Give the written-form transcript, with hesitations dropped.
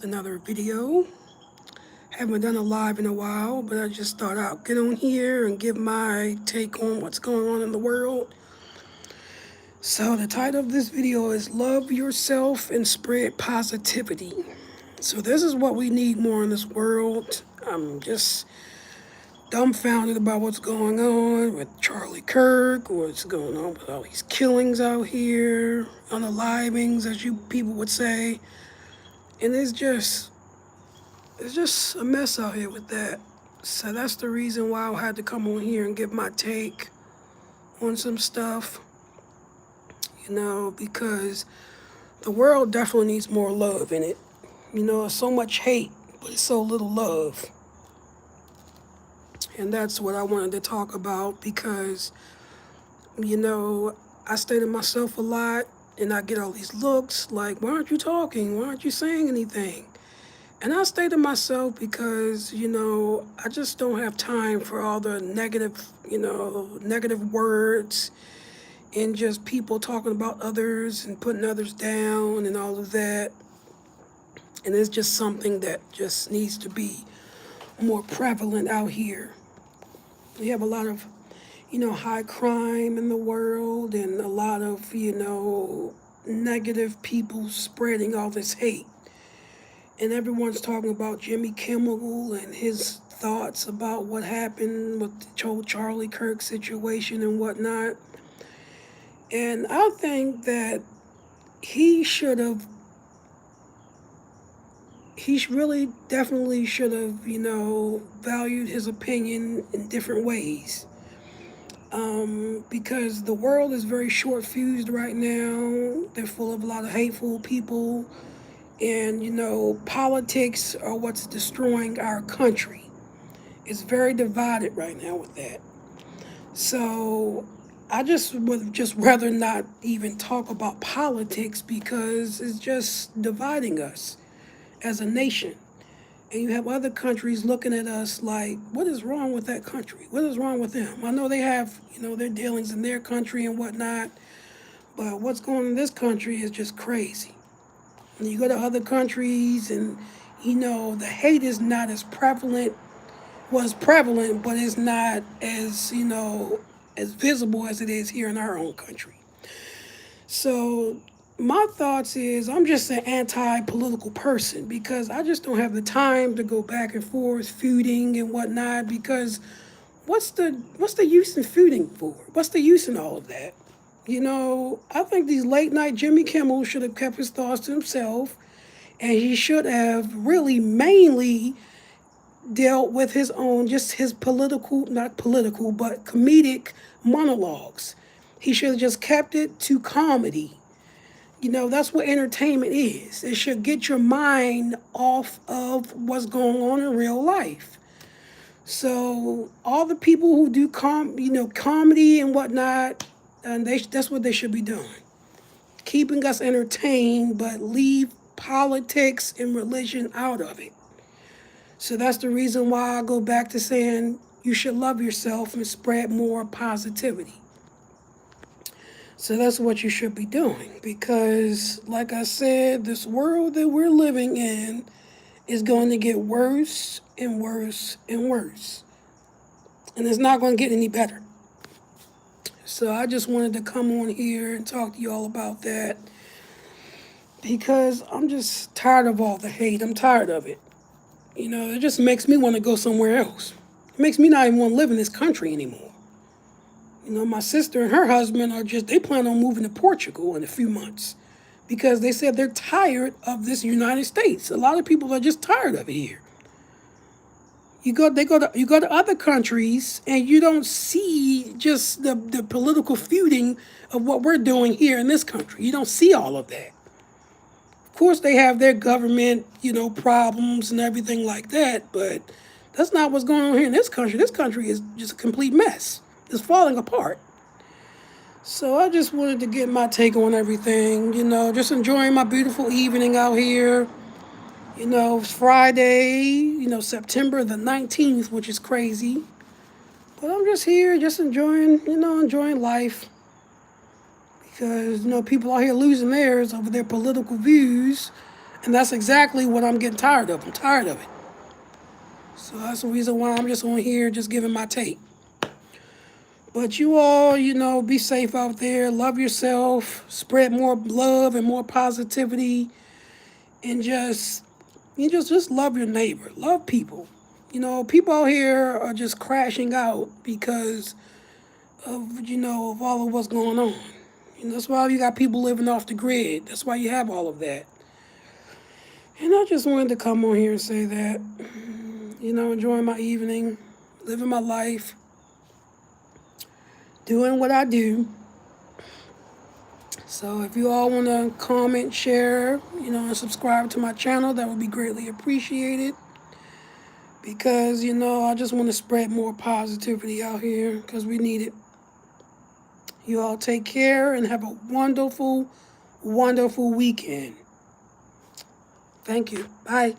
Another video. Haven't done a live in a while, but I just thought I'd get on here and give my take on what's going on in the world. So the title of this video is Love Yourself and Spread Positivity. So this is what we need more in this world. I'm just dumbfounded about what's going on with Charlie Kirk, what's going on with all these killings out here, unalivings, as you people would say. And it's just a mess out here with that. So that's the reason why I had to come on here and give my take on some stuff, because the world definitely needs more love in it. There's so much hate, but it's so little love. And that's what I wanted to talk about because, I stay to myself a lot and I get all these looks like, why aren't you talking? Why aren't you saying anything? And I stay to myself because, I just don't have time for all the negative words and just people talking about others and putting others down and all of that. And it's just something that just needs to be more prevalent out here. We have a lot of, high crime in the world and a lot of, negative people spreading all this hate. And everyone's talking about Jimmy Kimmel and his thoughts about what happened with the whole Charlie Kirk situation and whatnot. And I think that he should have, he really definitely should have, valued his opinion in different ways. Because the world is very short fused right now. They're full of a lot of hateful people. And, politics are what's destroying our country. It's very divided right now with that. So I just would just rather not even talk about politics because it's just dividing us as a nation. And you have other countries looking at us like, what is wrong with that country? What is wrong with them? I know they have, their dealings in their country and whatnot, but what's going on in this country is just crazy. And you go to other countries and, the hate is not as prevalent, was prevalent, but it's not as, as visible as it is here in our own country. So my thoughts is I'm just an anti-political person because I just don't have the time to go back and forth feuding and whatnot because what's the use in feuding for? What's the use in all of that? I think these late night Jimmy Kimmel should have kept his thoughts to himself and he should have really mainly dealt with his own, just his political, not political, but comedic monologues. He should have just kept it to comedy. That's what entertainment is. It should get your mind off of what's going on in real life. So all the people who do comedy and whatnot, and that's what they should be doing. Keeping us entertained, but leave politics and religion out of it. So that's the reason why I go back to saying you should love yourself and spread more positivity. So that's what you should be doing because, like I said, this world that we're living in is going to get worse and worse and worse. And it's not going to get any better. So I just wanted to come on here and talk to you all about that because I'm just tired of all the hate. I'm tired of it. It just makes me want to go somewhere else. It makes me not even want to live in this country anymore. My sister and her husband they plan on moving to Portugal in a few months because they said they're tired of this United States. A lot of people are just tired of it here. You go to other countries and you don't see just the political feuding of what we're doing here in this country. You don't see all of that. Of course, they have their government, problems and everything like that, but that's not what's going on here in this country. This country is just a complete mess. It's falling apart. So I just wanted to get my take on everything, just enjoying my beautiful evening out here. It's Friday, September the 19th, which is crazy. But I'm just here, just enjoying life. Because, people out here losing theirs over their political views. And that's exactly what I'm getting tired of. I'm tired of it. So that's the reason why I'm just on here just giving my take. But you all, be safe out there. Love yourself. Spread more love and more positivity. And just love your neighbor. Love people. People out here are just crashing out because of all of what's going on. That's why you got people living off the grid. That's why you have all of that. And I just wanted to come on here and say that, enjoying my evening, living my life, doing what I do. So if you all want to comment, share, and subscribe to my channel, that would be greatly appreciated. Because, I just want to spread more positivity out here because we need it. You all take care and have a wonderful, wonderful weekend. Thank you. Bye.